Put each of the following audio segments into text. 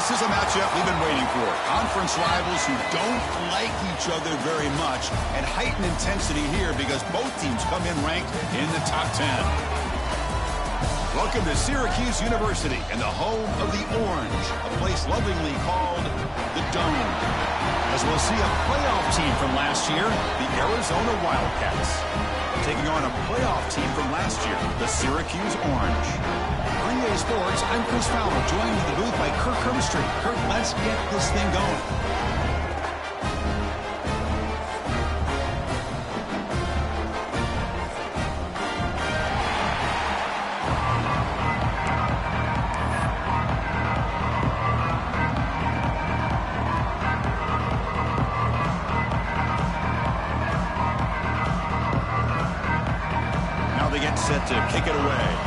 This is a matchup we've been waiting for. Conference rivals who don't like each other very much, and heightened intensity here because both teams come in ranked in the top 10. Welcome to Syracuse University and the home of the Orange, a place lovingly called the Dome. As we'll see a playoff team from last year, the Arizona Wildcats, taking on a playoff team from last year, the Syracuse Orange. On EA Sports, I'm Chris Fowler, joined in the booth by Kirk Herbstreit. Kirk, let's get this thing going. Now they get set to kick it away.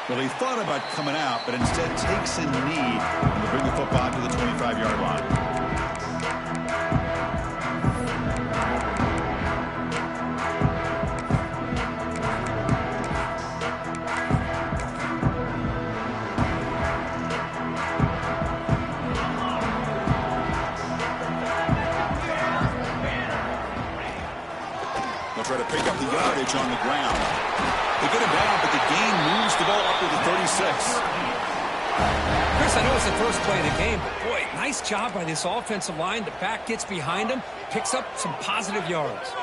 Well, he thought about coming out, but instead takes a knee and will bring the football to the 25-yard line. They'll try to pick up the yardage on the ground. They get him down, but the gain moves the ball up to the 36. Chris, I know it's the first play of the game, but boy, nice job by this offensive line. The back gets behind him, picks up some positive yards.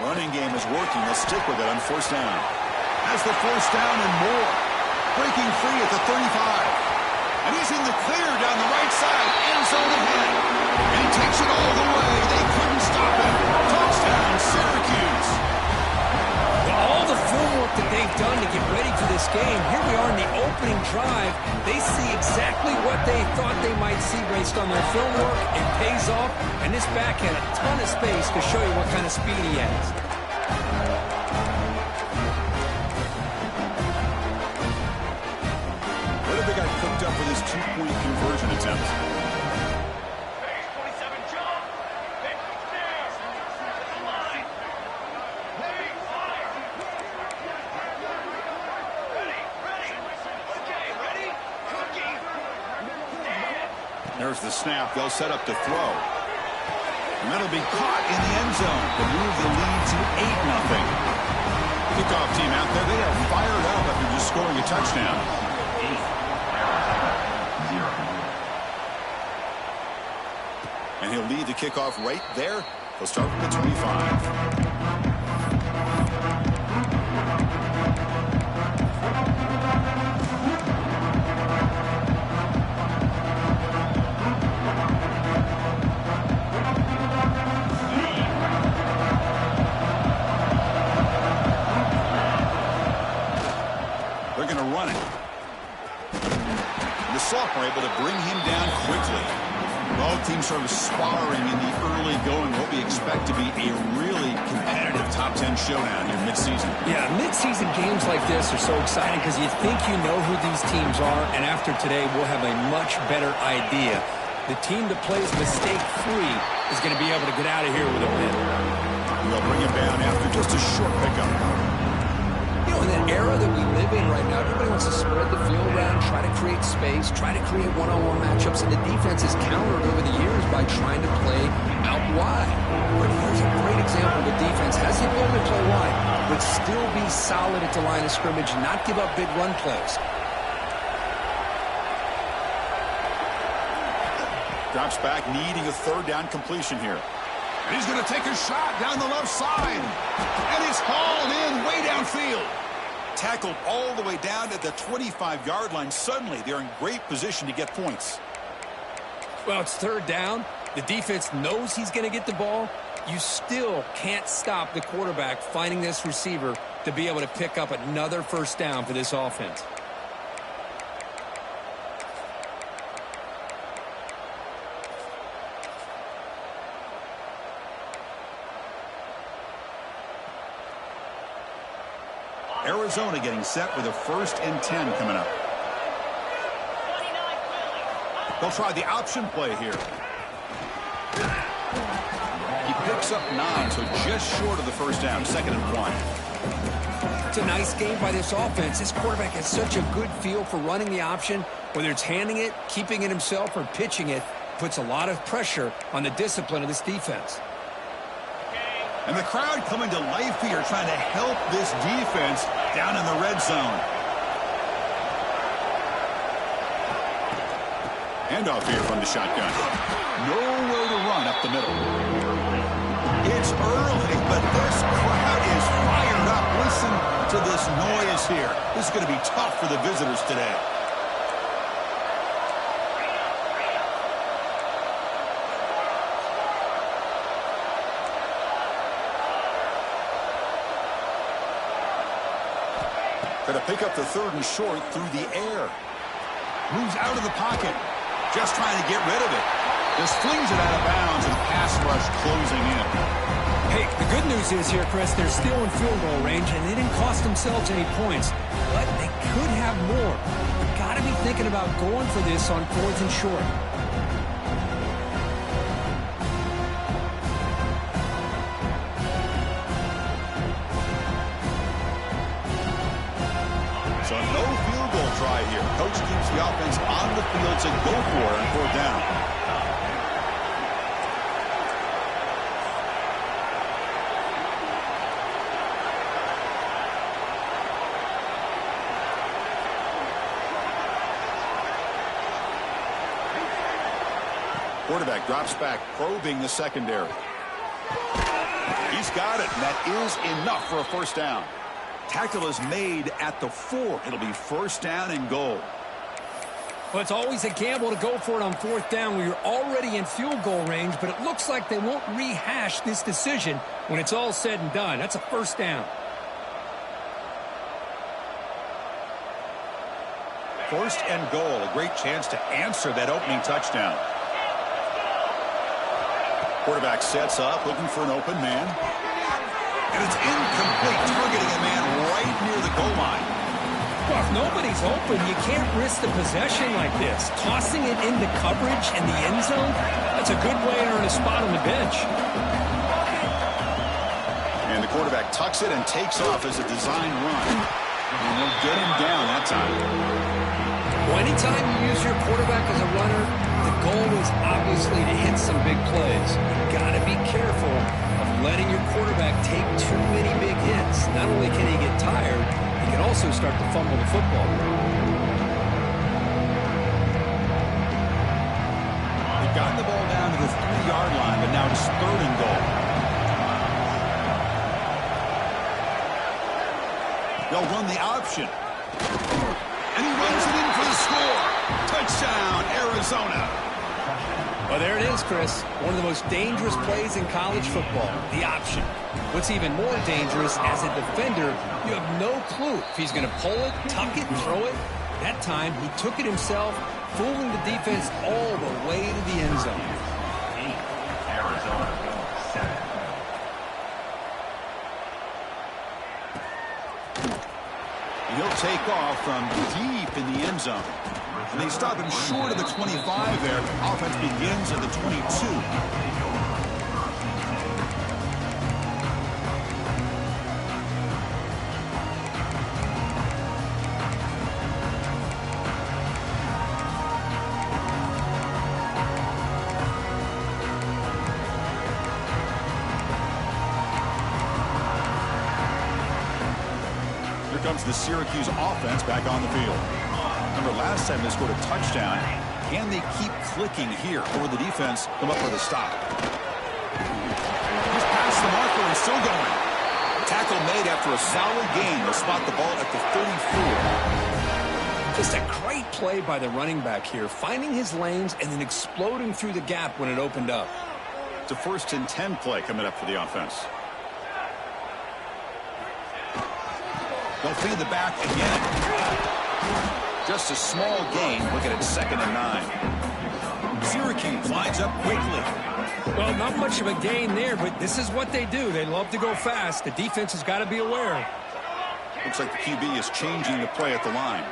Running game is working. They'll stick with it on fourth down. Has the first down and more. Breaking free at the 35. And he's in the clear down the right side. End zone ahead. And he takes it all the way. They couldn't stop him. Touchdown, Syracuse. Well, all the film work that they've done to get ready for this game, here we are in the opening drive. They see exactly what they thought they might see based on their film work. It pays off, and this back had a ton of space to show you what kind of speed he has. What have they got cooked up for this two-point conversion attempt? There's the snap. They'll set up to throw. And that'll be caught in the end zone to move the lead to 8-0. Kickoff team out there. They are fired up after just scoring a touchdown. 8-0. And he'll lead the kickoff right there. They'll start with the 25. They're going to run it. The sophomore able to bring him down quickly. Both teams sort of sparring in the early going. What we expect to be a really competitive top 10 showdown here mid-season. Yeah, mid-season games like this are so exciting because you think you know who these teams are, and after today we'll have a much better idea. The team that plays mistake-free is going to be able to get out of here with a win. And they'll bring him down after just a short pickup. In that era that we live in right now, everybody wants to spread the field around, try to create space, try to create one-on-one matchups, and the defense has countered over the years by trying to play out wide. But here's a great example. The defense has the ability to play wide, but still be solid at the line of scrimmage and not give up big run plays. Drops back, needing a third down completion here. And he's going to take a shot down the left side. And it's hauled in way downfield. Tackled all the way down at the 25-yard line. Suddenly, they're in great position to get points. Well, it's third down. The defense knows he's going to get the ball. You still can't stop the quarterback finding this receiver to be able to pick up another first down for this offense. Arizona getting set with a 1st and 10 coming up. They'll try the option play here. picks up 9, so just short of the first down, 2nd and 1. It's a nice game by this offense. This quarterback has such a good feel for running the option. Whether it's handing it, keeping it himself, or pitching it, puts a lot of pressure on the discipline of this defense. And the crowd coming to life here, trying to help this defense down in the red zone. Handoff here from the shotgun. Nowhere to run up the middle. It's early, but this crowd is fired up. Listen to this noise here. This is going to be tough for the visitors today. Going to pick up the 3rd and short through the air. Moves out of the pocket. Just trying to get rid of it. Just flings it out of bounds, and pass rush closing in. Hey, the good news is here, Chris, they're still in field goal range, and they didn't cost themselves any points. But they could have more. You've got to be thinking about going for this on 4th and short. So no field goal try here. Coach keeps the offense on the field to go for it on 4th down. Quarterback drops back, probing the secondary. He's got it, and that is enough for a 1st down. Tackle is made at the 4. It'll be 1st down and goal. Well, it's always a gamble to go for it on 4th down where you're already in field goal range, but it looks like they won't rehash this decision when it's all said and done. That's a 1st down. 1st and goal, a great chance to answer that opening touchdown. Quarterback sets up, looking for an open man. And it's incomplete, targeting a man right near the goal line. Well, if nobody's open, you can't risk the possession like this. Tossing it into coverage in the end zone, that's a good way to earn a spot on the bench. And the quarterback tucks it and takes off as a design run. And they'll get him down that time. Well, anytime you use your quarterback as a runner, the goal is obviously to hit some big plays. You've got to be careful of letting your quarterback take too many big hits. Not only can he get tired, he can also start to fumble the football. They've gotten the ball down to the 3-yard line, but now it's 3rd and goal. They'll run the option. And he runs it in for the score. Touchdown, Arizona. Well, there it is, Chris. One of the most dangerous plays in college football, the option. What's even more dangerous, as a defender, you have no clue if he's going to pull it, tuck it, throw it. That time, he took it himself, fooling the defense all the way to the end zone. Arizona 7. He'll take off from deep in the end zone. And they stop him short of the 25 there. Offense begins at the 22. Comes the Syracuse offense back on the field. Remember, last time they scored a touchdown. Can they keep clicking here, or the defense come up with a stop? He's past the marker and still going. Tackle made after a solid gain. They'll spot the ball at the 34. Just a great play by the running back here, finding his lanes and then exploding through the gap when it opened up. It's a 1st and 10 play coming up for the offense. They'll feed the back again. Just a small gain. Looking at 2nd and 9. Syracuse lines up quickly. Well, not much of a gain there, but this is what they do. They love to go fast. The defense has got to be aware. Looks like the QB is changing the play at the line.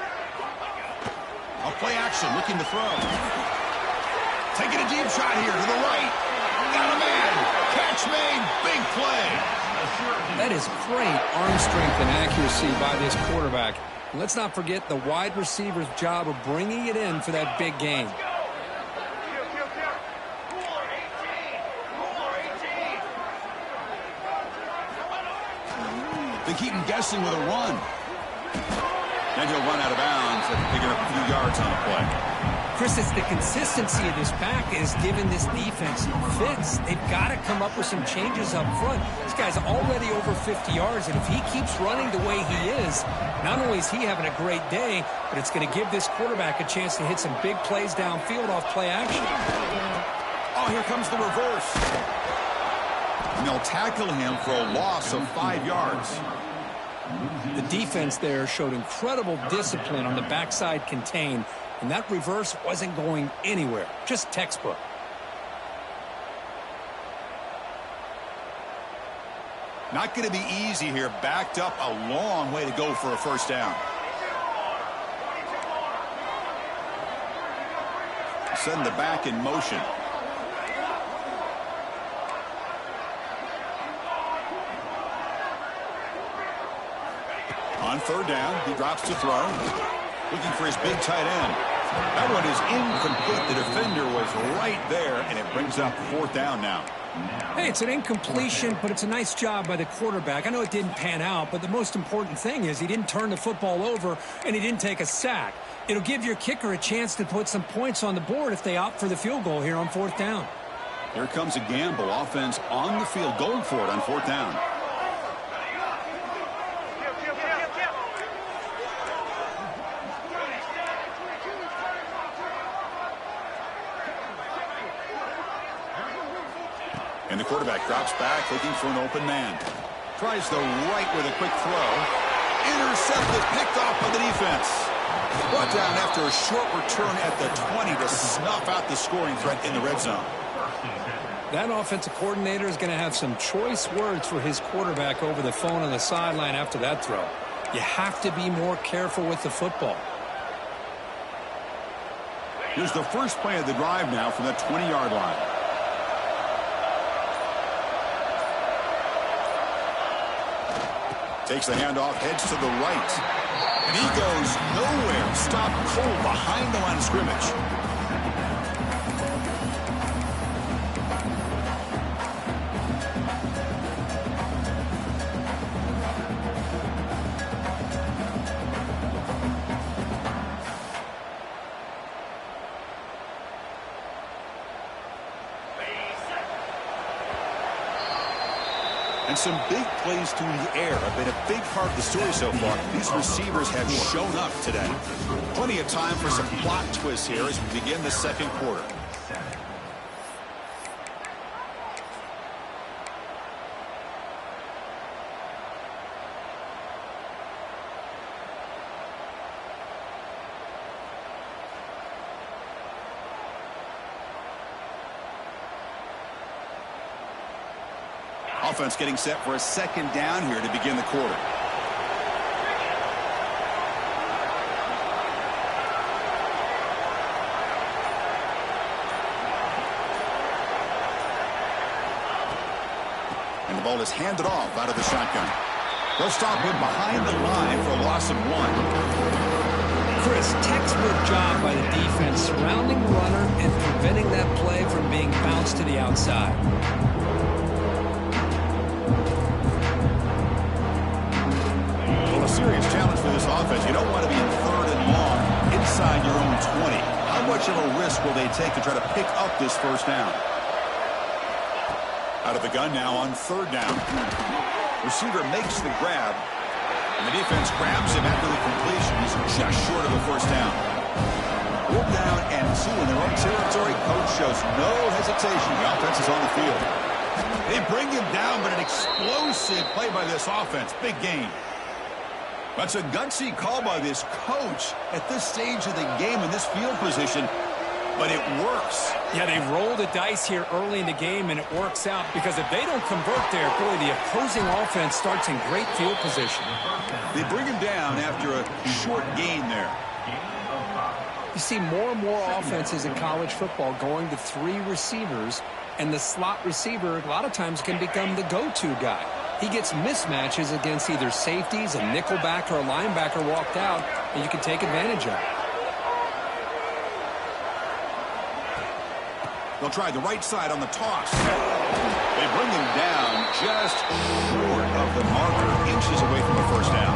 A play action, looking to throw. Taking a deep shot here to the right. Got a man. Catch made. play. That is great arm strength and accuracy by this quarterback. And let's not forget the wide receiver's job of bringing it in for that big game. They keep him guessing with a run. And he'll run out of bounds after picking up a few yards on the play. Chris, it's the consistency of this back is giving this defense fits. They've got to come up with some changes up front. This guy's already over 50 yards, and if he keeps running the way he is, not only is he having a great day, but it's going to give this quarterback a chance to hit some big plays downfield off play action. Oh, here comes the reverse. And they'll tackle him for a loss of 5 yards. The defense there showed incredible discipline on the backside contain, and that reverse wasn't going anywhere. Just textbook. Not going to be easy here. Backed up a long way to go for a first down. Setting the back in motion. On third down, he drops to throw. Looking for his big tight end. That one is incomplete. The defender was right there, and it brings up fourth down now. Hey, it's an incompletion, but it's a nice job by the quarterback. I know it didn't pan out, but the most important thing is he didn't turn the football over, and he didn't take a sack. It'll give your kicker a chance to put some points on the board if they opt for the field goal here on fourth down. Here comes a gamble. Offense on the field, going for it on fourth down. And the quarterback drops back, looking for an open man. Tries the right with a quick throw. Intercepted, picked off by the defense. Brought down after a short return at the 20 to snuff out the scoring threat in the red zone. That offensive coordinator is going to have some choice words for his quarterback over the phone on the sideline after that throw. You have to be more careful with the football. Here's the first play of the drive now from the 20-yard line. Takes the handoff, heads to the right. And he goes nowhere. Stopped cold behind the line of scrimmage. And some big plays through the air have been a big part of the story so far. These receivers have shown up today. Plenty of time for some plot twists here as we begin the second quarter. Offense getting set for a second down here to begin the quarter. And the ball is handed off out of the shotgun. They'll stop him behind the line for a loss of 1. Chris, textbook job by the defense surrounding the runner and preventing that play from being bounced to the outside. Serious challenge for this offense. You don't want to be in third and long inside your own 20. How much of a risk will they take to try to pick up this first down? Out of the gun now on third down. Receiver makes the grab, and the defense grabs him after the completion. He's just short of a first down. 4th down and 2 in their own territory. Coach shows no hesitation. The offense is on the field. They bring him down, but an explosive play by this offense. Big game. That's a gutsy call by this coach at this stage of the game in this field position, but it works. Yeah, they roll the dice here early in the game, and it works out because if they don't convert there, boy, the opposing offense starts in great field position. They bring him down after a short gain there. You see more and more offenses in college football going to 3 receivers and the slot receiver a lot of times can become the go-to guy. He gets mismatches against either safeties, a nickelback, or a linebacker walked out, and you can take advantage of it. They'll try the right side on the toss. They bring him down just short of the marker, inches away from the first down.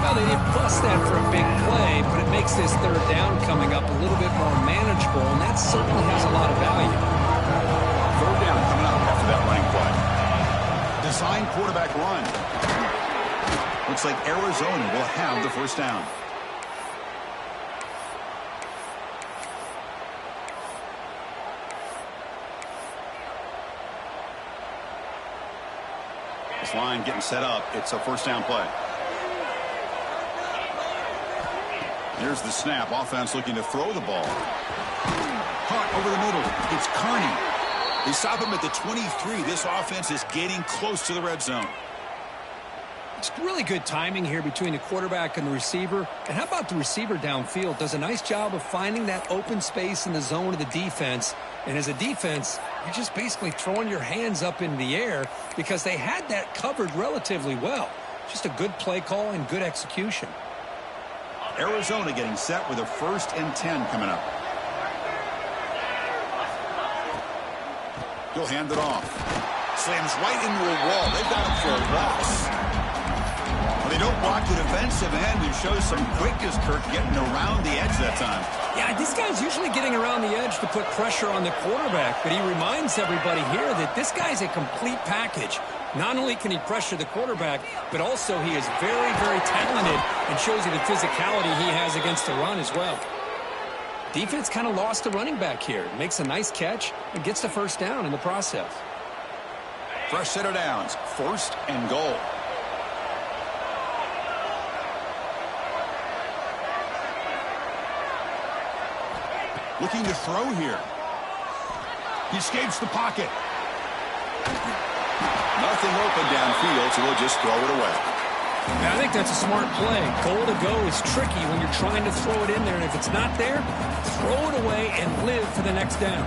Well, they didn't bust that for a big play, but it makes this third down coming up a little bit more manageable, and that certainly has a lot of value. Third down coming up after that running play. Design quarterback run. Looks like Arizona will have the first down. This line getting set up. It's a first down play. Here's the snap. Offense looking to throw the ball. Caught over the middle. It's Kearney. They stop him at the 23. This offense is getting close to the red zone. It's really good timing here between the quarterback and the receiver. And how about the receiver downfield? Does a nice job of finding that open space in the zone of the defense. And as a defense, you're just basically throwing your hands up in the air because they had that covered relatively well. Just a good play call and good execution. Arizona getting set with a 1st and 10 coming up. He'll hand it off. Slams right into a wall. They've got him for a loss. Well, they don't block the defensive end, who shows some quickness, Kirk, getting around the edge that time. Yeah, this guy's usually getting around the edge to put pressure on the quarterback, but he reminds everybody here that this guy's a complete package. Not only can he pressure the quarterback, but also he is very, very talented and shows you the physicality he has against the run as well. Defense kind of lost a running back here. Makes a nice catch and gets the first down in the process. Fresh set of downs. 1st and goal. Looking to throw here. He escapes the pocket. Nothing open downfield, so he'll just throw it away. Yeah, I think that's a smart play. Goal to go is tricky when you're trying to throw it in there, and if it's not there, throw it away and live for the next down.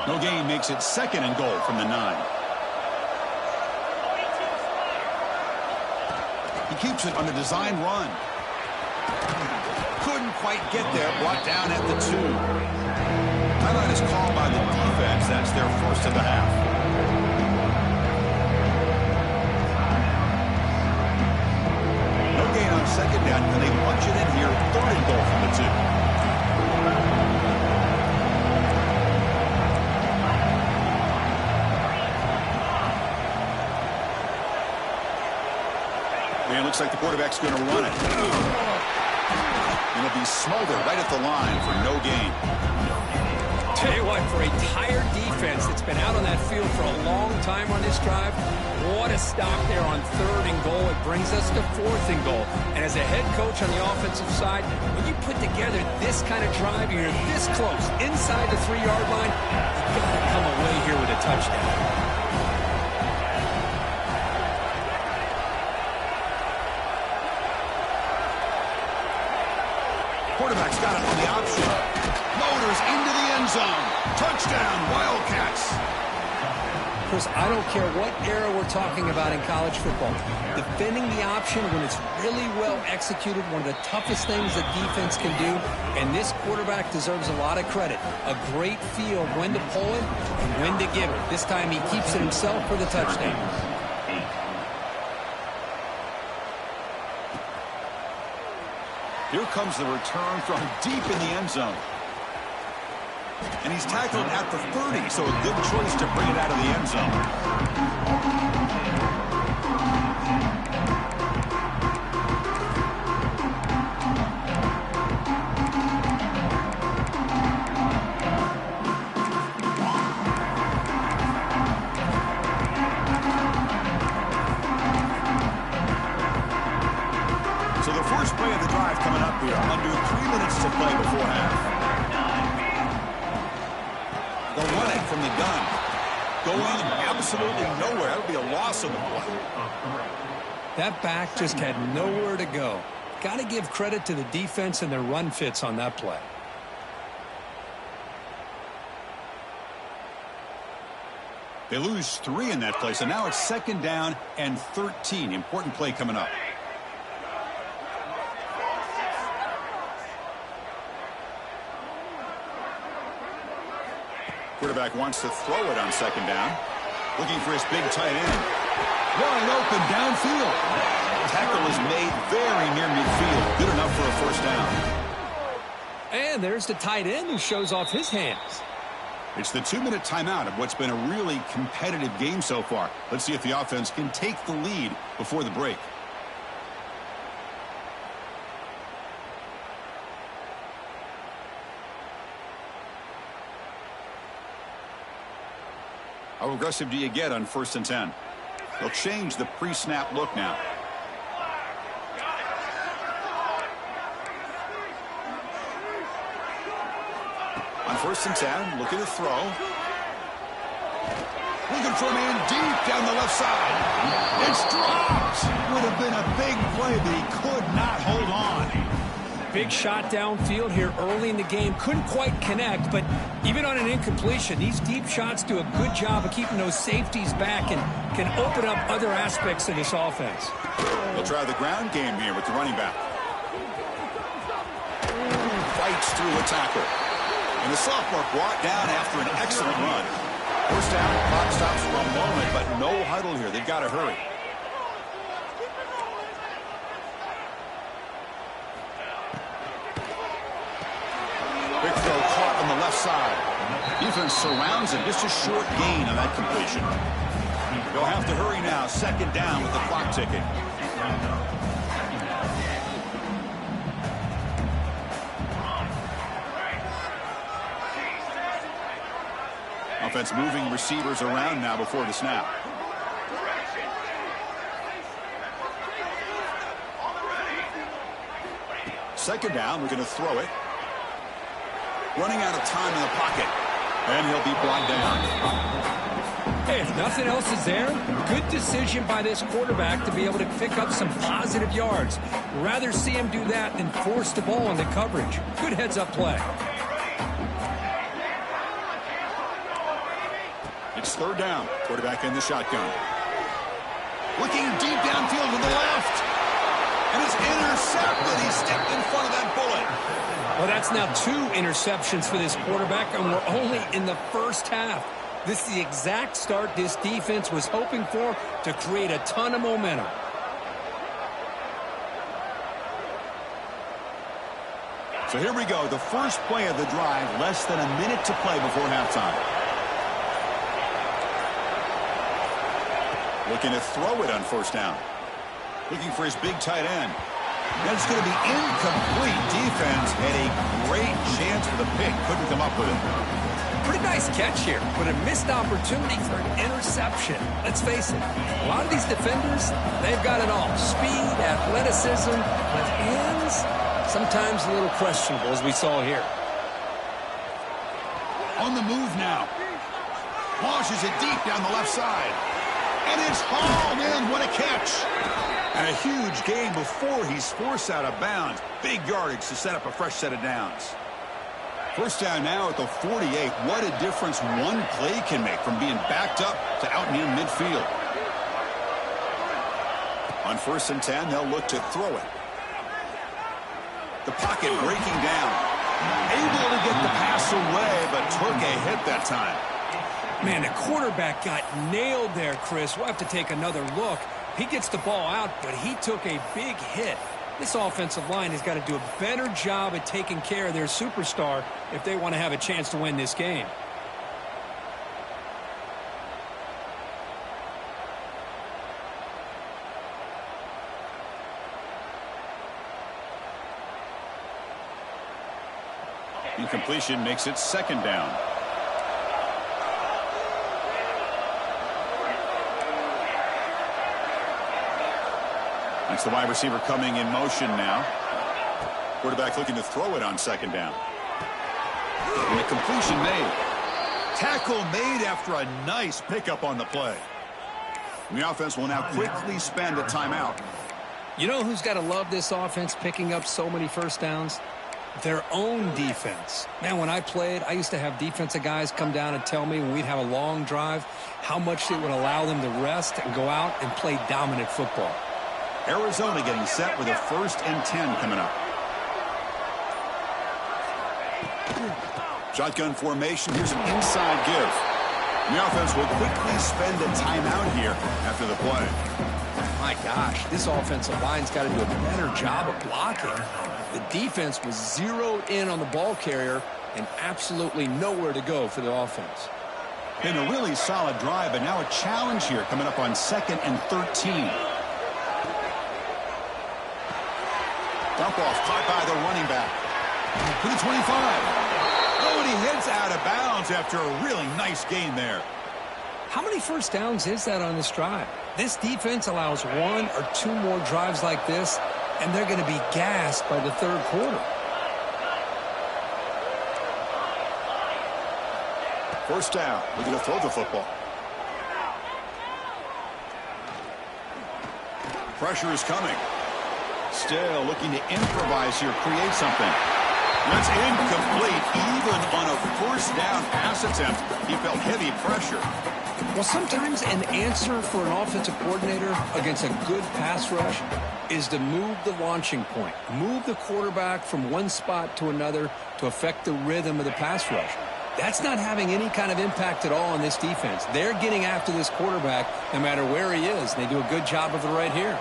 No gain makes it 2nd and goal from the 9. He keeps it on a design run. Couldn't quite get there. Brought down at the 2. Timeout is called by the defense. That's their 1st of the half. No gain on 2nd down. And they punch it in here. 3rd and goal from the 2. And it looks like the quarterback's going to run it. And it'll be smothered right at the line for no gain. Tell you what, for a tired defense that's been out on that field for a long time on this drive, what a stop there on 3rd and goal. It brings us to 4th and goal. And as a head coach on the offensive side, when you put together this kind of drive, you're this close, inside the 3-yard line, you've got to come away here with a touchdown. Quarterback's got it on the option. Motors into the end zone. Touchdown, Wildcats. Chris, I don't care what era we're talking about in college football. Defending the option when it's really well executed, one of the toughest things that defense can do, and this quarterback deserves a lot of credit. A great feel of when to pull it and when to give it. This time he keeps it himself for the touchdown. Here comes the return from deep in the end zone. And he's tackled at the 30, so a good choice to bring it out of the end zone. So the first play of the drive coming up here. Under 3 minutes to play before half. They'll run it from the gun. Going absolutely nowhere. That'll be a loss of the play. That back just had nowhere to go. Got to give credit to the defense and their run fits on that play. They lose 3 in that play, so now it's 2nd down and 13. Important play coming up. Quarterback wants to throw it on 2nd down. Looking for his big tight end. Wide open downfield. Tackle is made very near midfield. Good enough for a 1st down. And there's the tight end who shows off his hands. It's the 2-minute timeout of what's been a really competitive game so far. Let's see if the offense can take the lead before the break. How aggressive do you get on 1st and 10? They'll change the pre-snap look now. On 1st and 10, looking to throw. Looking for a man deep down the left side. It's dropped. Would have been a big play, but he could not hold on. Big shot downfield here early in the game. Couldn't quite connect, but even on an incompletion, these deep shots do a good job of keeping those safeties back and can open up other aspects of this offense. They'll try the ground game here with the running back. Fights through a tackle. And the sophomore brought down after an excellent run. 1st down, clock stops for a moment, but no huddle here. They've got to hurry. Quick throw caught on the left side. Defense surrounds him. Just a short gain on that completion. They'll have to hurry now. 2nd down with the clock ticking. Offense moving receivers around now before the snap. Second down, we're going to throw it. Running out of time in the pocket. And he'll be brought down. Hey, if nothing else is there, good decision by this quarterback to be able to pick up some positive yards. Rather see him do that than force the ball into coverage. Good heads-up play. It's 3rd down. Quarterback in the shotgun. Looking deep downfield to the left. And it's intercepted. He stepped in front of that bullet. Well, that's now 2 interceptions for this quarterback, and we're only in the 1st half. This is the exact start this defense was hoping for to create a ton of momentum. So here we go. The first play of the drive. Less than a minute to play before halftime. Looking to throw it on 1st down. Looking for his big tight end. That's going to be incomplete. Defense had a great chance for the pick. Couldn't come up with it. Pretty nice catch here, but a missed opportunity for an interception. Let's face it, a lot of these defenders, they've got it all. Speed, athleticism, but hands, sometimes a little questionable, as we saw here. On the move now. Launches it deep down the left side. And it's hauled in. What a catch. And a huge gain before he's forced out of bounds. Big yardage to set up a fresh set of downs. 1st down now at the 48. What a difference one play can make from being backed up to out near midfield. On 1st and 10, they'll look to throw it. The pocket breaking down. Able to get the pass away, but took a hit that time. Man, the quarterback got nailed there, Chris. We'll have to take another look. He gets the ball out, but he took a big hit. This offensive line has got to do a better job at taking care of their superstar if they want to have a chance to win this game. Incompletion makes it 2nd down. That's the wide receiver coming in motion now. Quarterback looking to throw it on 2nd down. And the completion made. Tackle made after a nice pickup on the play. The offense will now quickly spend a timeout. You know who's got to love this offense picking up so many first downs? Their own defense. Man, when I played, I used to have defensive guys come down and tell me when we'd have a long drive how much it would allow them to rest and go out and play dominant football. Arizona getting set with a 1st and 10 coming up. Shotgun formation. Here's an inside give. The offense will quickly spend a timeout here after the play. My gosh, this offensive line's got to do a better job of blocking. The defense was zeroed in on the ball carrier and absolutely nowhere to go for the offense. Been a really solid drive, but now a challenge here coming up on 2nd and 13. Dump off caught by the running back. To the 25. Oh, and he heads out of bounds after a really nice gain there. How many first downs is that on this drive? This defense allows 1 or 2 more drives like this, and they're going to be gassed by the 3rd quarter. First down. We're going to throw the football. Pressure is coming. Still looking to improvise here, create something. That's incomplete. Even on a 1st down pass attempt, he felt heavy pressure. Well, sometimes an answer for an offensive coordinator against a good pass rush is to move the launching point, move the quarterback from one spot to another to affect the rhythm of the pass rush. That's not having any kind of impact at all on this defense. They're getting after this quarterback no matter where he is. They do a good job of it right here.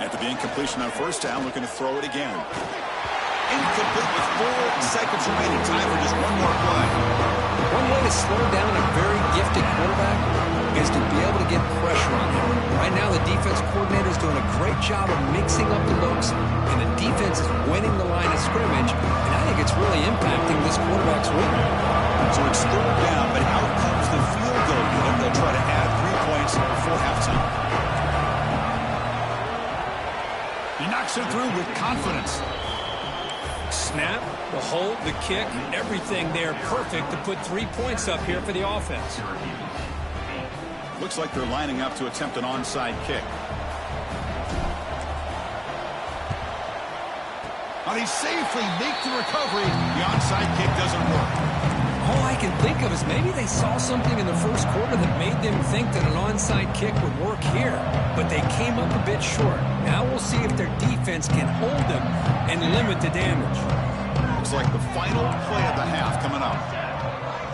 After the incompletion on 1st down, looking to throw it again. Incomplete with 4 seconds remaining. Time for just one more play. One way to slow down a very gifted quarterback is to be able to get pressure on him. Right now, the defense coordinator is doing a great job of mixing up the looks, and the defense is winning the line of scrimmage, and I think it's really impacting this quarterback's win. So it's 3rd down, but out comes the field goal unit. They'll try to add 3 points before halftime. He knocks it through with confidence. Snap, the hold, the kick, everything there perfect to put 3 points up here for the offense. Looks like they're lining up to attempt an onside kick. Now they safely make the recovery. The onside kick doesn't work. All I can think of is maybe they saw something in the 1st quarter that made them think that an onside kick would work here, but they came up a bit short. Now we'll see if their defense can hold them and limit the damage. Looks like the final play of the half coming up.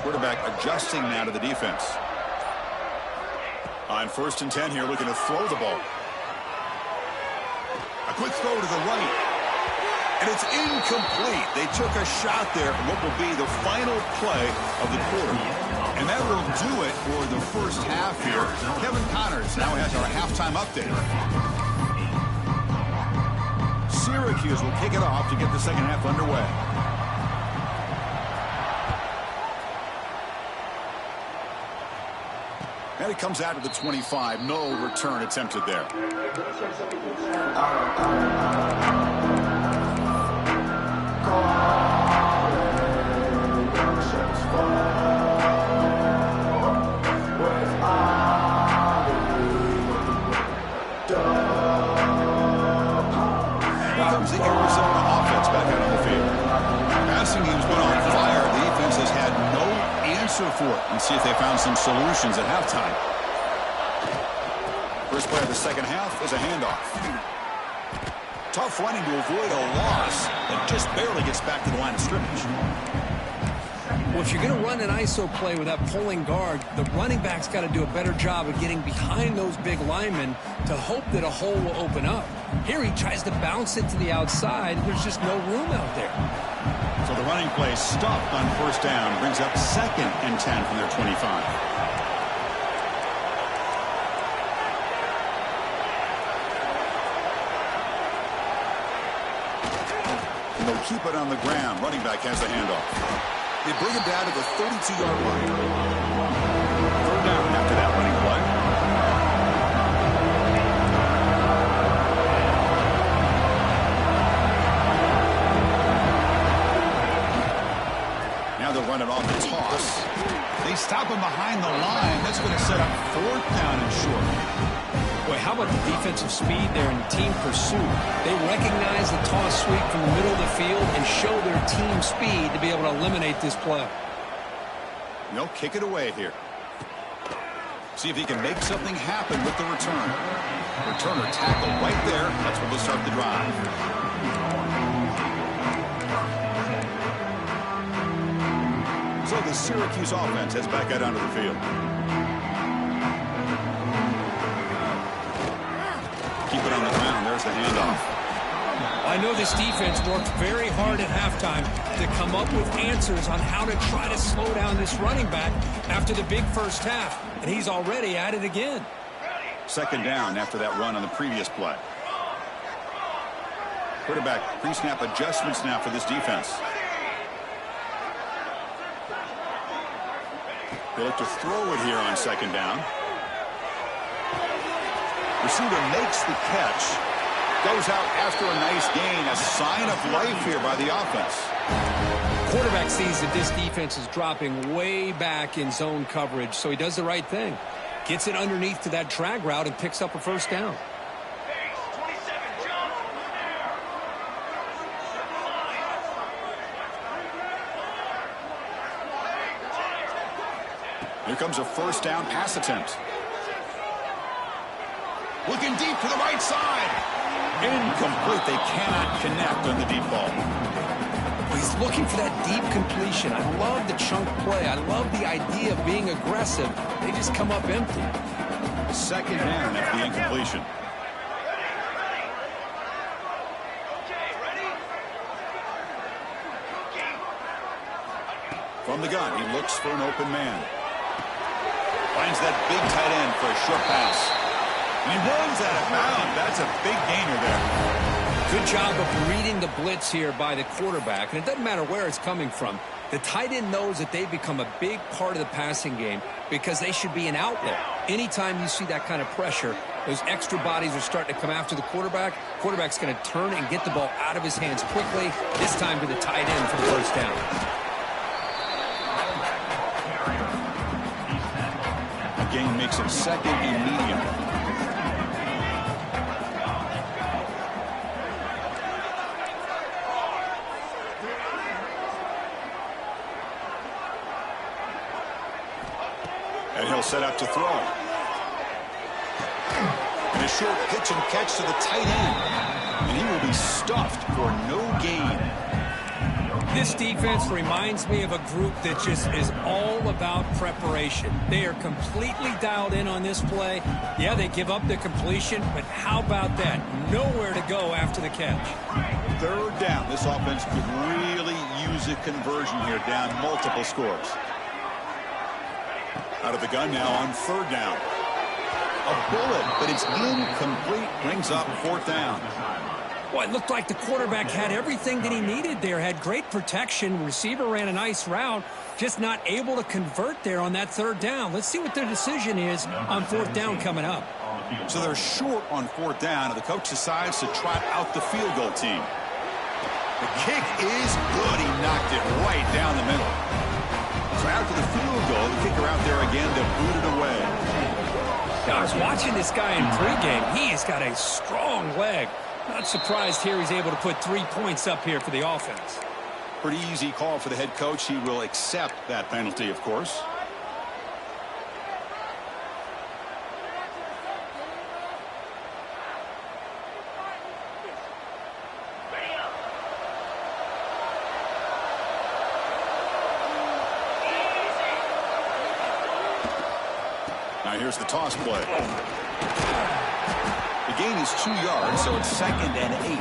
Quarterback adjusting now to the defense. On 1st and 10 here, looking to throw the ball. A quick throw to the right. And it's incomplete. They took a shot there at what will be the final play of the quarter. And that will do it for the 1st half here. Kevin Connors now has our halftime update. Syracuse will kick it off to get the 2nd half underway. And it comes out to the 25. No return attempted there. Here comes the Arizona offense back out on the field. Passing game's been on fire. The defense has had no answer for it. And see if they found some solutions at halftime. First play of the 2nd half is a handoff. Tough running to avoid a loss that just barely gets back to the line of scrimmage. Well, if you're going to run an ISO play with that pulling guard, the running back's got to do a better job of getting behind those big linemen to hope that a hole will open up. Here he tries to bounce it to the outside. There's just no room out there. So the running play stopped on 1st down, brings up 2nd and 10 from their 25. And they'll keep it on the ground. Running back has the handoff. They bring it down to the 32-yard line. 3rd down after that running play. stop him behind the line. That's going to set up 4th down and short. Boy, how about the defensive speed there in team pursuit? They recognize the toss sweep from the middle of the field and show their team speed to be able to eliminate this play. They'll kick it away here. See if he can make something happen with the return. Returner tackle right there. That's where they'll start the drive. So the Syracuse offense heads back out onto the field. Keep it on the ground. There's the handoff. I know this defense worked very hard at halftime to come up with answers on how to try to slow down this running back after the big first half, and he's already at it again. 2nd down after that run on the previous play. Quarterback pre-snap adjustments now for this defense. They look to throw it here on 2nd down. Receiver makes the catch. Goes out after a nice gain. A sign of life here by the offense. Quarterback sees that this defense is dropping way back in zone coverage, so he does the right thing. Gets it underneath to that drag route and picks up a 1st down. Here comes a 1st down pass attempt. Looking deep to the right side. Incomplete. They cannot connect on the deep ball. He's looking for that deep completion. I love the chunk play. I love the idea of being aggressive. They just come up empty. 2nd down after the incompletion. From the gun, he looks for an open man. Finds that big tight end for a short pass. And he runs out of bounds. That's a big gainer there. Good job of reading the blitz here by the quarterback. And it doesn't matter where it's coming from. The tight end knows that they've become a big part of the passing game because they should be an outlet. Anytime you see that kind of pressure, those extra bodies are starting to come after the quarterback. Quarterback's going to turn and get the ball out of his hands quickly, this time to the tight end for the 1st down. The gain makes it 2nd and medium. And he'll set up to throw. And a short pitch and catch to the tight end. And he will be stuffed for no gain. This defense reminds me of a group that just is all about preparation. They are completely dialed in on this play. Yeah, they give up the completion, but how about that? Nowhere to go after the catch. 3rd down. This offense could really use a conversion here, down multiple scores. Out of the gun now on 3rd down. A bullet, but it's incomplete. Brings up 4th down. Well, it looked like the quarterback had everything that he needed there. Had great protection. Receiver ran a nice route. Just not able to convert there on that 3rd down. Let's see what their decision is on 4th down coming up. So they're short on 4th down, and the coach decides to trot out the field goal team. The kick is good. He knocked it right down the middle. So after the field goal, the kicker out there again to boot it away. Now, I was watching this guy in pregame. He has got a strong leg. Not surprised here he's able to put 3 points up here for the offense. Pretty easy call for the head coach. He will accept that penalty, of course. Now here's the toss play. The gain is 2 yards, so it's 2nd and 8.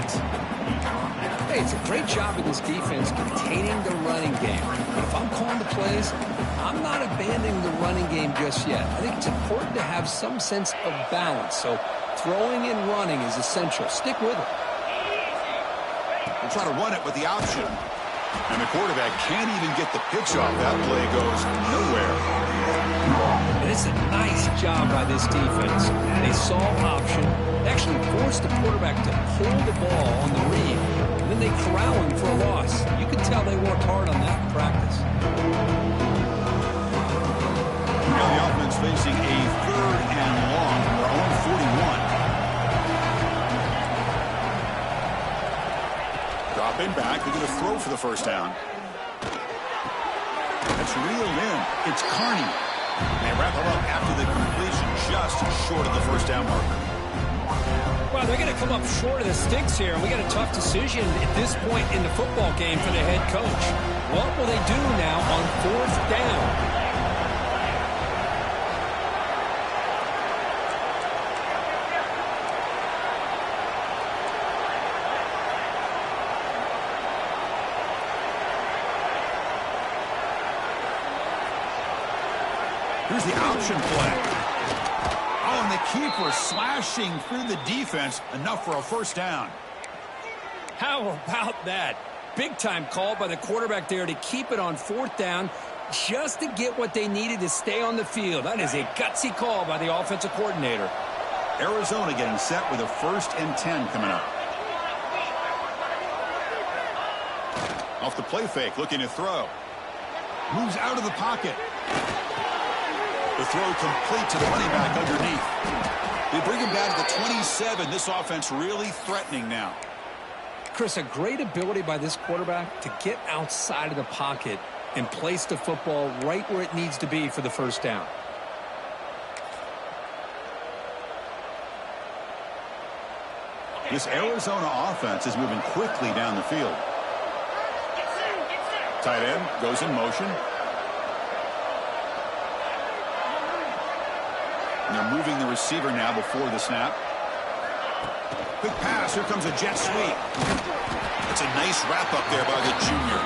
Hey, it's a great job of this defense containing the running game. But if I'm calling the plays, I'm not abandoning the running game just yet. I think it's important to have some sense of balance. So throwing and running is essential. Stick with it. We'll try to run it with the option. And the quarterback can't even get the pitch off. That play goes nowhere. And it's a nice job by this defense. They saw option. They actually forced the quarterback to pull the ball on the read. And then they corral him for a loss. You can tell they worked hard on that in practice. Now the offense facing a 3rd and long. Their own 41. Dropping back. They're going to throw for the first down. That's reeled in. It's Carney. They wrap it up after the completion, just short of the first down marker. Well, they're going to come up short of the sticks here, and we got a tough decision at this point in the football game for the head coach. What will they do now on 4th down? Here's the option play. Oh, and the keeper slashing through the defense, enough for a first down. How about that? Big-time call by the quarterback there to keep it on 4th down just to get what they needed to stay on the field. That is a gutsy call by the offensive coordinator. Arizona getting set with a 1st and 10 coming up. Off the play fake, looking to throw. Moves out of the pocket. The throw complete to the running back underneath. They bring him down to the 27. This offense really threatening now. Chris, a great ability by this quarterback to get outside of the pocket and place the football right where it needs to be for the first down. This Arizona offense is moving quickly down the field. Tight end goes in motion. And they're moving the receiver now before the snap. Quick pass. Here comes a jet sweep. It's a nice wrap up there by the junior.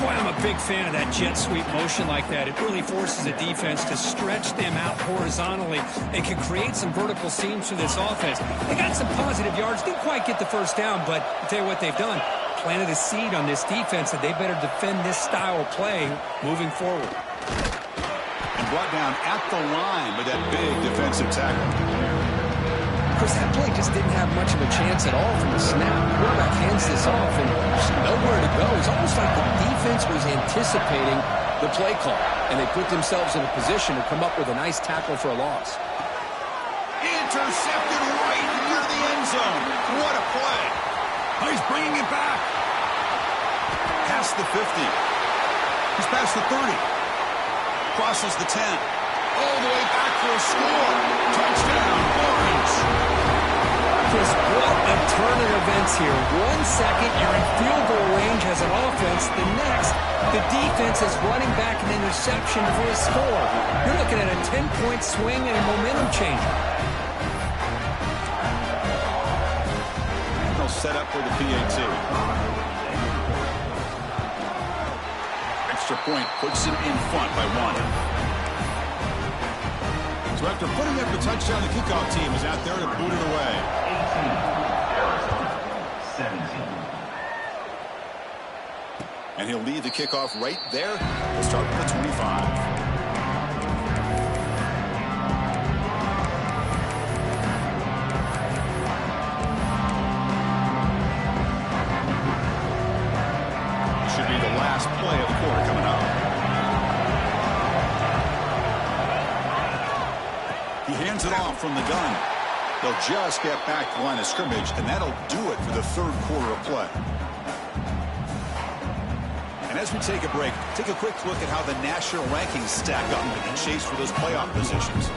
Boy, I'm a big fan of that jet sweep motion like that. It really forces a defense to stretch them out horizontally and can create some vertical seams for this offense. They got some positive yards. Didn't quite get the first down, but I'll tell you what they've done. Planted a seed on this defense that they better defend this style of play moving forward. Brought down at the line with that big defensive tackle. Chris, that play just didn't have much of a chance at all from the snap. The quarterback hands this off and just nowhere to go. It's almost like the defense was anticipating the play call, and they put themselves in a position to come up with a nice tackle for a loss. Intercepted right near the end zone. What a play. Oh, he's bringing it back. Past the 50. He's past the 30. Crosses the 10. All the way back for a score. Touchdown, Orange. Chris, what a turn of events here. 1 second, you're in field goal range as an offense. The next, the defense is running back an interception for a score. You're looking at a 10-point swing and a momentum changer. They'll set up for the PAT. Extra point puts him in front by 1. So after putting up the touchdown, the kickoff team is out there to boot it away. 18, Arizona, 17. And he'll lead the kickoff right there. We'll start with the 25. Play of the quarter coming up. He hands it off from the gun. They'll just get back to the line of scrimmage, and that'll do it for the 3rd quarter of play. And as we take a break, take a quick look at how the national rankings stack up in the chase for those playoff positions.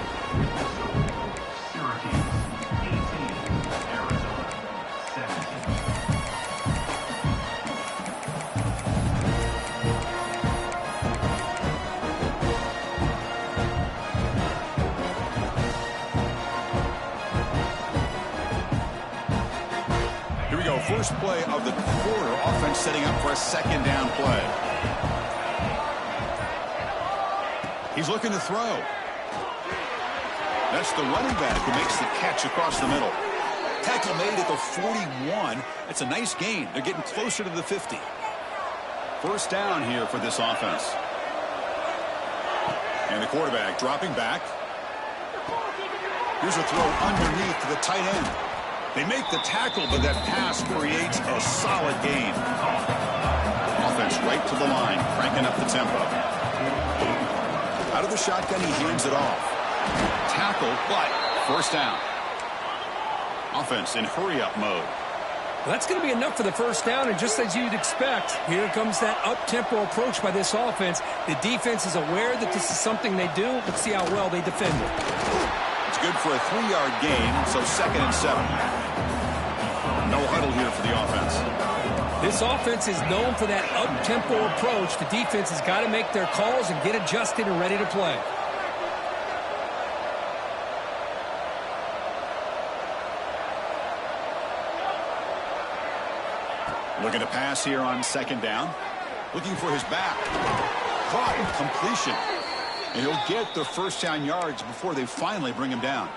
Syracuse, 18, Arizona, 17. First play of the quarter. Offense setting up for a 2nd down play. He's looking to throw. That's the running back who makes the catch across the middle. Tackle made at the 41. That's a nice gain. They're getting closer to the 50. First down here for this offense. And the quarterback dropping back. Here's a throw underneath to the tight end. They make the tackle, but that pass creates a solid gain. Offense right to the line, cranking up the tempo. Out Out of the shotgun, he hands it off. Tackle, but first down. Offense in hurry-up mode. Well, that's going to be enough for the first down, and just as you'd expect, here comes that up-tempo approach by this offense. The defense is aware that this is something they do. Let's see how well they defend it. It's good for a 3-yard gain, so 2nd and 7. No huddle here for the offense. This offense is known for that up-tempo approach. The defense has got to make their calls and get adjusted and ready to play. Looking to pass here on 2nd down. Looking for his back. Caught. Completion. And he'll get the first down yards before they finally bring him down.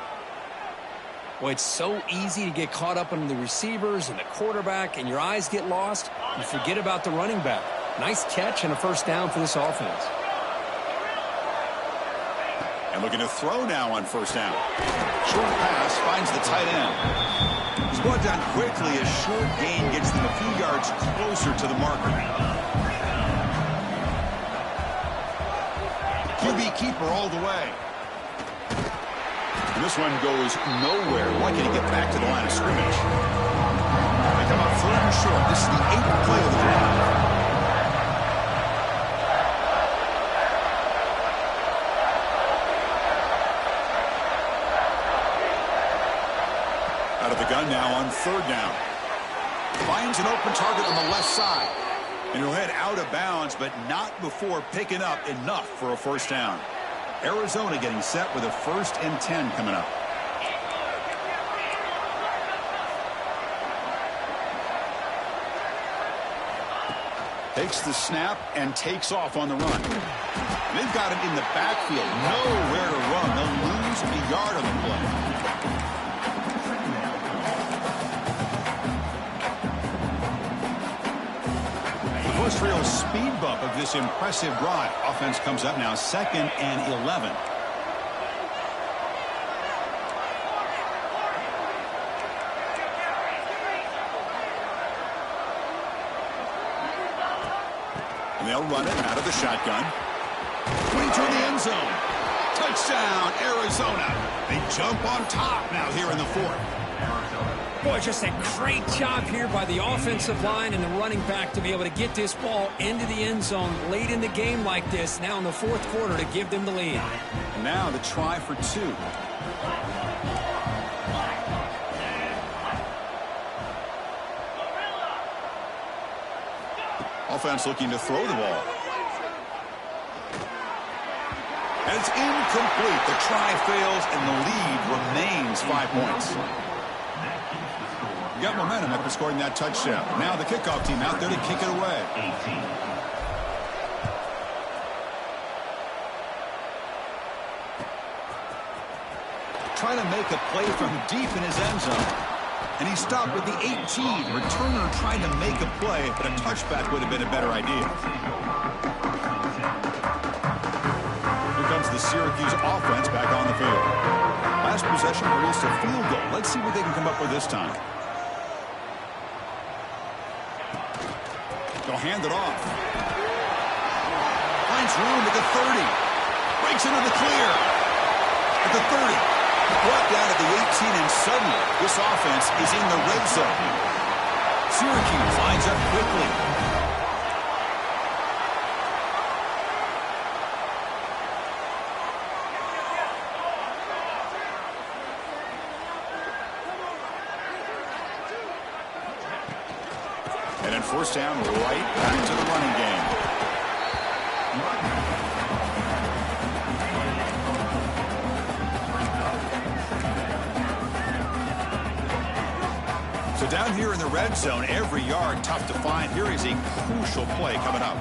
Well, it's so easy to get caught up on the receivers and the quarterback, and your eyes get lost. You forget about the running back. Nice catch and a first down for this offense. And looking to throw now on 1st down. Short pass finds the tight end. He's brought down quickly. A short gain gets them a few yards closer to the marker. QB keeper all the way. And this one goes nowhere. Lucky to get back to the line of scrimmage. They come up 3rd and short. This is the 8th play of the drive. Out of the gun now on 3rd down. Finds an open target on the left side. And he'll head out of bounds, but not before picking up enough for a first down. Arizona getting set with a 1st and 10 coming up. Takes the snap and takes off on the run. They've got him in the backfield. Nowhere to run. They'll lose a yard on the play. First real speed bump of this impressive drive. Offense comes up now 2nd and 11. And they'll run it out of the shotgun. 22 in the end zone. Touchdown, Arizona. They jump on top now here in the 4th. Boy, just a great job here by the offensive line and the running back to be able to get this ball into the end zone late in the game like this, now in the 4th quarter, to give them the lead. And now the try for 2. Offense looking to throw the ball. And it's incomplete. The try fails, and the lead remains 5 points. Got momentum after scoring that touchdown. Now the kickoff team out there to kick it away. Trying to make a play from deep in his end zone. And he stopped with the 18. Returner trying to make a play, but a touchback would have been a better idea. Here comes the Syracuse offense back on the field. Last possession produced a field goal. Let's see what they can come up with this time. They'll hand it off. Finds room at the 30. Breaks into the clear. At the 30. Brought down at the 18, and suddenly this offense is in the red zone. Syracuse lines up quickly. And then 1st down, right back to the running game. So down here in the red zone, every yard tough to find. Here is a crucial play coming up.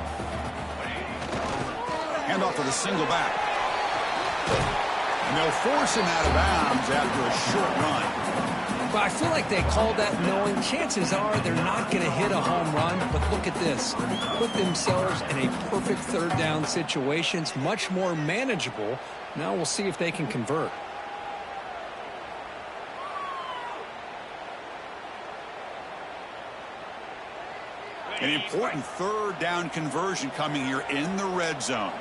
Hand off to the single back. And they'll force him out of bounds after a short run. But I feel like they called that knowing chances are they're not going to hit a home run. But look at this. Put themselves in a perfect 3rd down situation. It's much more manageable. Now we'll see if they can convert. An important 3rd down conversion coming here in the red zone.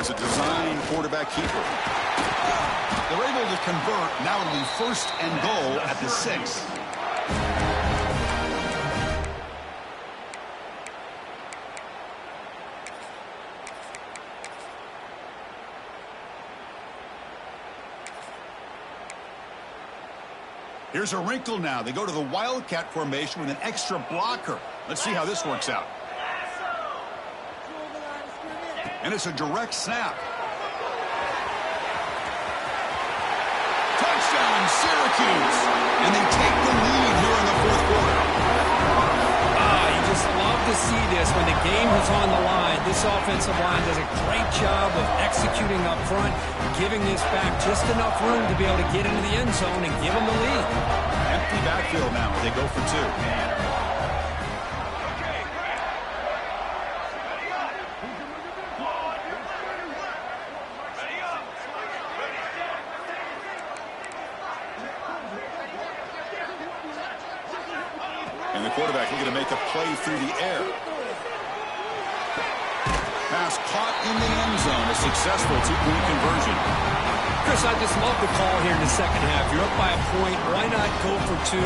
as a design quarterback keeper. They're able to convert. Now it'll be 1st and goal at the 6. Here's a wrinkle now. They go to the Wildcat formation with an extra blocker. Let's see how this works out. And it's a direct snap. Touchdown, Syracuse. And they take the lead here in the 4th quarter. You just love to see this when the game is on the line. This offensive line does a great job of executing up front, giving this back just enough room to be able to get into the end zone and give them the lead. Empty backfield now. They go for 2. And the quarterback looking to make a play through the air. Pass caught in the end zone. A successful 2-point conversion. Chris, I just love the call here in the second half. You're up by a point. Why not go for 2?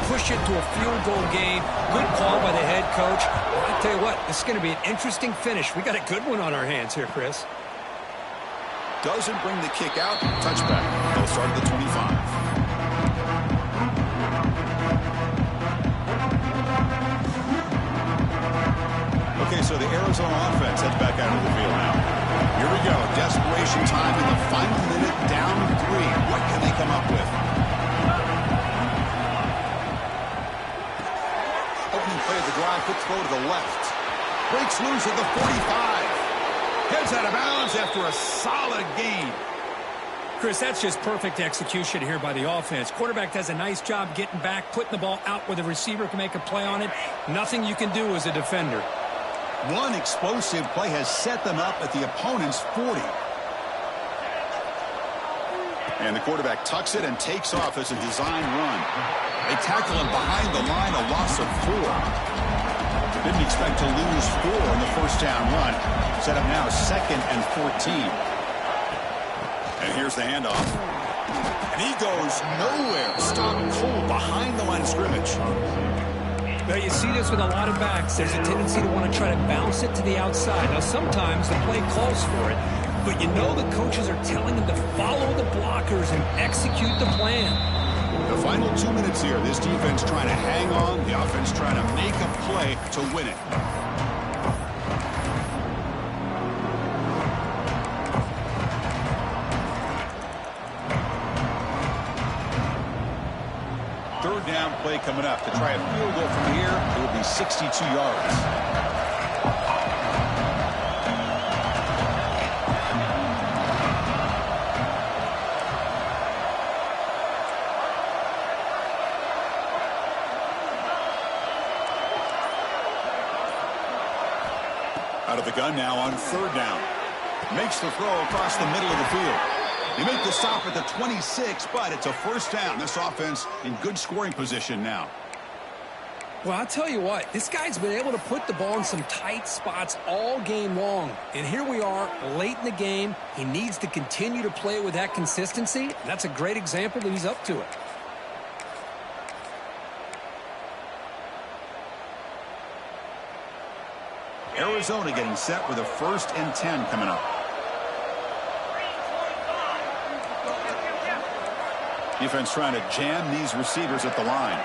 Push it to a field goal game. Good call by the head coach. Well, I'll tell you what, this is going to be an interesting finish. We got a good one on our hands here, Chris. Doesn't bring the kick out. Touchback. They'll start at the 25. Okay, so the Arizona offense heads back out of the field now. Here we go. Desperation time in the final minute, down 3. What can they come up with? Opening play of the drive, quick throw to the left. Breaks loose at the 45. Heads out of bounds after a solid gain. Chris, that's just perfect execution here by the offense. Quarterback does a nice job getting back, putting the ball out where the receiver can make a play on it. Nothing you can do as a defender. One explosive play has set them up at the opponent's 40. And the quarterback tucks it and takes off as a design run. They tackle him behind the line, a loss of 4. Didn't expect to lose 4 in the first down run. Set up now 2nd and 14. And here's the handoff. And he goes nowhere. Stopped cold behind the line of scrimmage. Now, you see this with a lot of backs. There's a tendency to want to try to bounce it to the outside. Now, sometimes the play calls for it, but you know the coaches are telling them to follow the blockers and execute the plan. The final 2 minutes here. This defense trying to hang on. The offense trying to make a play to win it. Third down play coming up. To try a field goal from here, it will be 62 yards. Out of the gun now on 3rd down. Makes the throw across the middle of the field. They make the stop at the 26, but it's a 1st down. This offense in good scoring position now. Well, I'll tell you what, this guy's been able to put the ball in some tight spots all game long. And here we are, late in the game. He needs to continue to play with that consistency. And that's a great example that he's up to it. Arizona getting set with a 1st and 10 coming up. Defense trying to jam these receivers at the line.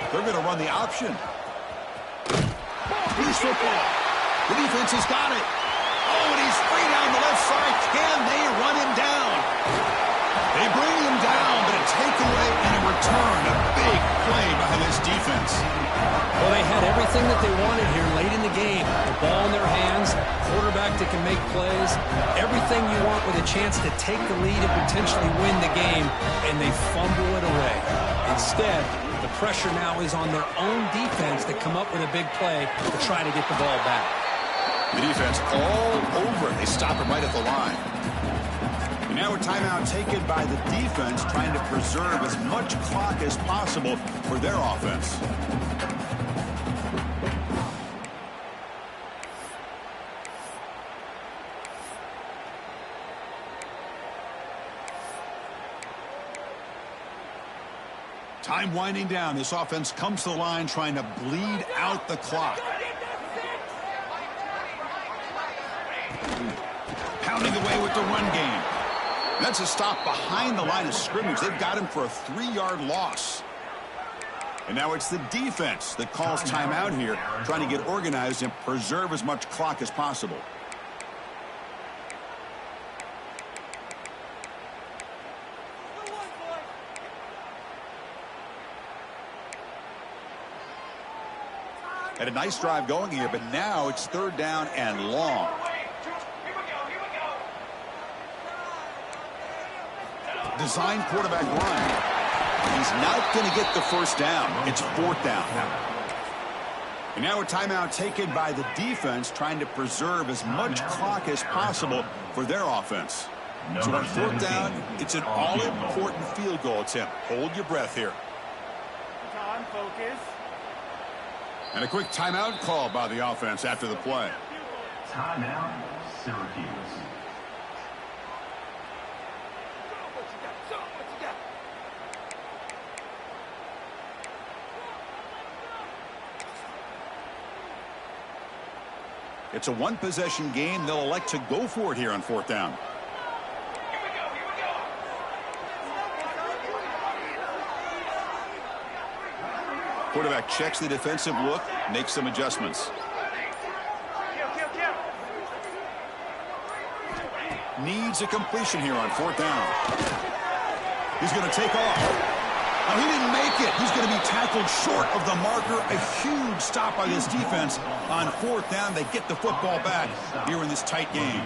They're going to run the option. Loose football. The defense has got it. Oh, and he's free down the left side. Can they run him down? They bring him down, but a takeaway and a return. A big play by this defense. Well, they had everything that they wanted here late in the game. The ball in their hands, quarterback that can make plays, everything you want with a chance to take the lead and potentially win the game, and they fumble it away. Instead, the pressure now is on their own defense to come up with a big play to try to get the ball back. The defense all over it. They stop it right at the line. And now a timeout taken by the defense, trying to preserve as much clock as possible for their offense. Time winding down. This offense comes to the line trying to bleed out the clock. Pounding away with the run game. That's a stop behind the line of scrimmage. They've got him for a 3-yard loss. And now it's the defense that calls timeout here, trying to get organized and preserve as much clock as possible. Had a nice drive going here, but now it's 3rd down and long. Design quarterback run. He's not going to get the first down. It's 4th down. And now a timeout taken by the defense, trying to preserve as much clock as possible for their offense. So on 4th down, it's an all-important field goal attempt. Hold your breath here. Time, focus. And a quick timeout call by the offense after the play. Timeout, Syracuse. It's a one-possession game. They'll elect to go for it here on 4th down. Quarterback checks the defensive look, makes some adjustments. Needs a completion here on 4th down. He's going to take off. Now, he didn't make it. He's going to be tackled short of the marker. A huge stop by this defense on 4th down. They get the football back here in this tight game.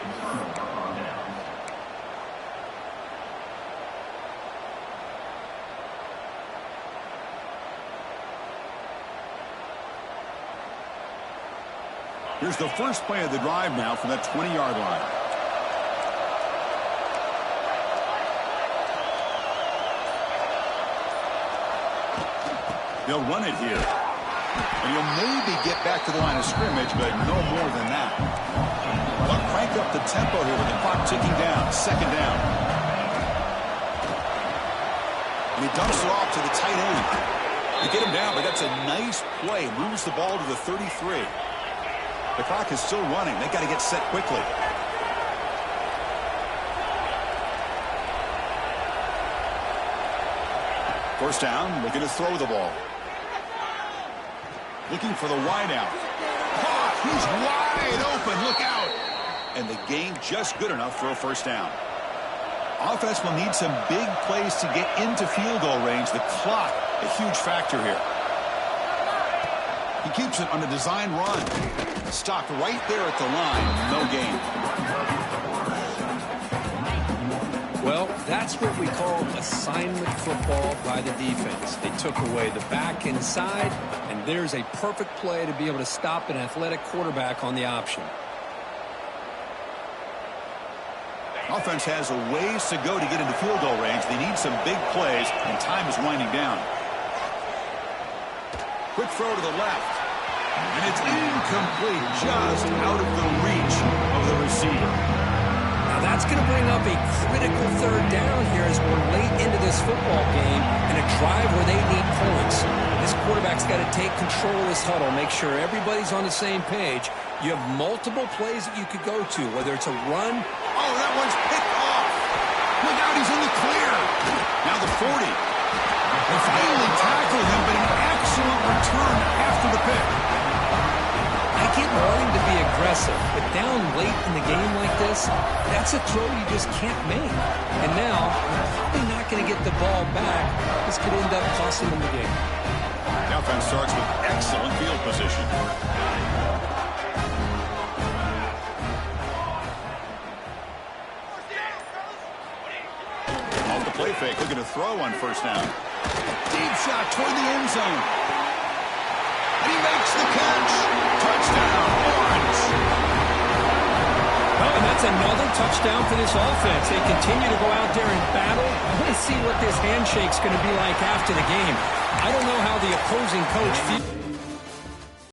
Here's the first play of the drive now from that 20-yard line. They'll run it here. And he'll maybe get back to the line of scrimmage, but no more than that. They'll crank up the tempo here with the clock ticking down. 2nd down. And he dumps it off to the tight end. They get him down, but that's a nice play. Moves the ball to the 33. The clock is still running. They've got to get set quickly. First down, looking to throw the ball. Looking for the wide out. Oh, he's wide open. Look out. And the gain just good enough for a first down. Offense will need some big plays to get into field goal range. The clock, a huge factor here. He keeps it on the design run. Stopped right there at the line. No gain. Well, that's what we call assignment football by the defense. They took away the back inside, and there's a perfect play to be able to stop an athletic quarterback on the option. Offense has a ways to go to get into field goal range. They need some big plays, and time is winding down. Quick throw to the left. And it's incomplete, just out of the reach of the receiver. Now that's going to bring up a critical 3rd down here as we're late into this football game in a drive where they need points. This quarterback's got to take control of this huddle, make sure everybody's on the same page. You have multiple plays that you could go to, whether it's a run. Oh, that one's picked off. Look out, he's in the clear. Now the 40. They finally tackled him, but an excellent return after the pick. I get wanting to be aggressive, but down late in the game like this, that's a throw you just can't make. And now, probably not going to get the ball back. This could end up costing them the game. The offense starts with excellent field position. Off the play fake, looking to throw on first down. Deep shot toward the end zone. And he makes the catch. Touchdown, Orange. Well, and that's another touchdown for this offense. They continue to go out there and battle. I want to see what this handshake's going to be like after the game. I don't know how the opposing coach feels.